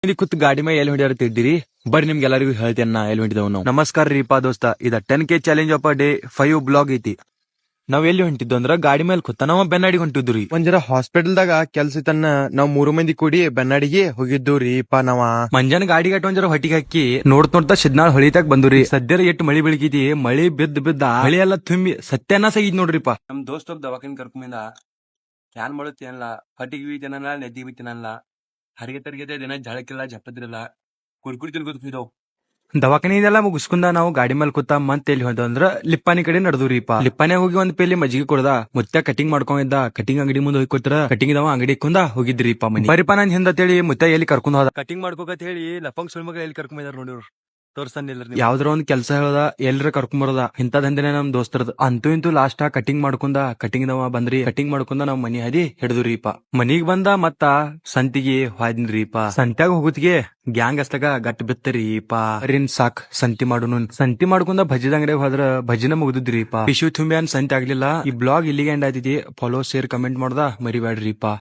ಇಲ್ಲಿ ಕೂತ್ ಗಾಡಿ ಮೇಲೆ ಎಲ್ಲಿ ಹೊಡಿಯಾರತಿದ್ದೀರಿ ಬರ್ರಿ ನಿಮ್ಗೆಲ್ಲರಿಗೂ ಹೇಳ್ತೇನೆ ನಾ ಎಲ್ಲಿ ಹೊಂಟಿದವ್ ನಾವು. ನಮಸ್ಕಾರ ರೀಪಾ ದೋಸ್ತ, ಇದ 10K challenge of day 5 blog ಐತಿ. ನಾವ್ ಎಲ್ಲಿ ಹೊಂಟಿದ್ದು ಅಂದ್ರ ಗಾಡಿ ಮೇಲೆ ಕೂತ ನಾವ್ ಬೆನ್ನಾಡಿಗೆ ಹೊಂಟಿದ್ರಿ. ಒಂದ್ ಜರ ಹಾಸ್ಪಿಟಲ್ದಾಗ ಕೆಲ್ಸ ಇತ್ತನ್ನ ನಾವ್ 3 ಮಂದಿ ಕೂಡಿ ಬೆನ್ನಾಡಿಗೆ ಹೋಗಿದ್ದು ರೀಪಾ ನಾವ. ಮಂಜಾನ ಗಾಡಿ ಗಟ್ಟ ಒಂದ್ ಜರ ಹೊಟ್ಟಿಗೆ ಹಾಕಿ ನೋಡ್ತಾ ಶಿದ್ನಾಳ್ ಹೊಳಿತಾಗ ಬಂದ್ರಿ. ಸದ್ಯರ ಎಷ್ಟ್ ಮಳಿ ಬೆಳಗಿದಿ, ಮಳಿ ಬಿದ್ದ ಹಳಿ ಎಲ್ಲ ತುಂಬಿ ಸತ್ಯಾನಾಶ ಆಗಿದ್ ನೋಡ್ರಿಪಾ. ನಮ್ ದೋಸ್ತ ಒಬ್ಬ ದವಾಖಾನೆ ಕರ್ಕೊಂಡ್ ಏನ್ ಮಾಡುತ್ತೇನಲ್ಲ, ಹೊಟ್ಟಿಗೆ ತಿನ್ನಲ್ಲ, ನೆದ್ದಿಗೆ ತಿನ್ನಲ್ಲ, ಹರಿಗೆ ತರ್ಗಿದೆ ದಿನ ಜಳಕ್ಕಿಲ್ಲ, ಜಪ್ಪದಿರಲ್ಲ, ಕುರ್ಕುರಿ ತಿನ್ಕೋತಿದ್ದವ್. ದವಾಖಾನೆ ಇದೆಲ್ಲ ಮುಗಿಸ್ಕೊಂಡ ನಾವು ಗಾಡಿ ಮೇಲೆ ಕೂತ ಮಂತ್ ಎಲ್ಲಿ ಹೋದ ಅಂದ್ರ ಲಿಪ್ಪಾನಿ ಕಡೆ ನಡೆದ್ರಿಪಾ. ಲಿಪ್ಪಾನೆ ಹೋಗಿ ಒಂದ್ ಪೇಲಿ ಮಜ್ಜಿಗೆ ಕೊಡ್ದ, ಮುತ್ತ ಕಟಿಂಗ್ ಮಾಡ್ಕೊಂಡಿದ್ದ. ಕಟಿಂಗ್ ಅಂಗಡಿ ಮುಂದೆ ಹೋಗಿ ಕೊಟ್ರ ಕಟಿಂಗ್ ದವ ಅಂಗಡಿ ಕುಂದ ಹೋಗಿದ್ರಿಪಾ ಮನಿ. ಬರಿಪಾ ನನ್ ಹಿಂದತೇಳಿ ಮುತ್ತ ಎಲ್ಲಿ ಕರ್ಕೊಂಡ್ ಹೋದ. ಕಟಿಂಗ್ ಮಾಡ್ಕೋಕತ್ ಹೇಳಿ ಲಪಂಗ್ ಸುಳ್ಮಗ ಎಲ್ಲಿ ಕರ್ಕೊಂಡ್ ನೋಡಿವ್ರು ತೋರ್ಸನ್ನಿಲ್ಲ. ಯಾವ್ದ್ರ ಒಂದ್ ಕೆಲ್ಸ ಹೇಳ್ದ, ಎಲ್ರ ಕರ್ಕೊಂಬರದ ಇಂತದಂದಿನ ನಮ್ ದೋಸ್ತರದ. ಅಂತೂ ಇಂತೂ ಲಾಸ್ಟ್ ಕಟಿಂಗ್ ಮಾಡ್ಕೊಂಡ ಕಟಿಂಗ್ ದವ ಬಂದ್ರಿ. ಕಟಿಂಗ್ ಮಾಡ್ಕೊಂಡ ನಾವ್ ಮನಿ ಹದಿ ಹಿಡಿದ್ರಿಪಾ. ಮನಿಗ್ ಬಂದ ಮತ್ತ ಸಂತಿಗೆ ಹೋದ್ನ್ರಿಪಾ. ಸಂತ್ಯಾಗ ಹೋಗುತ್ತಿಗೆ ಗ್ಯಾಂಗ್ ಅಸ್ತಾಗ ಗಟ್ ಬಿತ್ತರಿಪಾ. ರಿನ್ ಸಾಕ್ ಸಂತಿ ಮಾಡುನು. ಸಂತಿ ಮಾಡ್ಕೊಂಡ ಭಜಿದ ಅಂಗಡಿಗೆ ಹೋದ್ರ ಭಜಿನ ಮುಗಿದ್ರಿಪಾ. ಪಿಶು ತುಂಬಿ ಸಂತಿ ಆಗ್ಲಿಲ್ಲ. ಈ ಬ್ಲಾಗ್ ಇಲ್ಲಿಗೆ ಎಂಡ್ ಆಯ್ತಿದಿ. ಫಾಲೋ, ಶೇರ್, ಕಮೆಂಟ್ ಮಾಡ್ದ ಮರಿಬ್ಯಾಡ್ರಿಪಾ.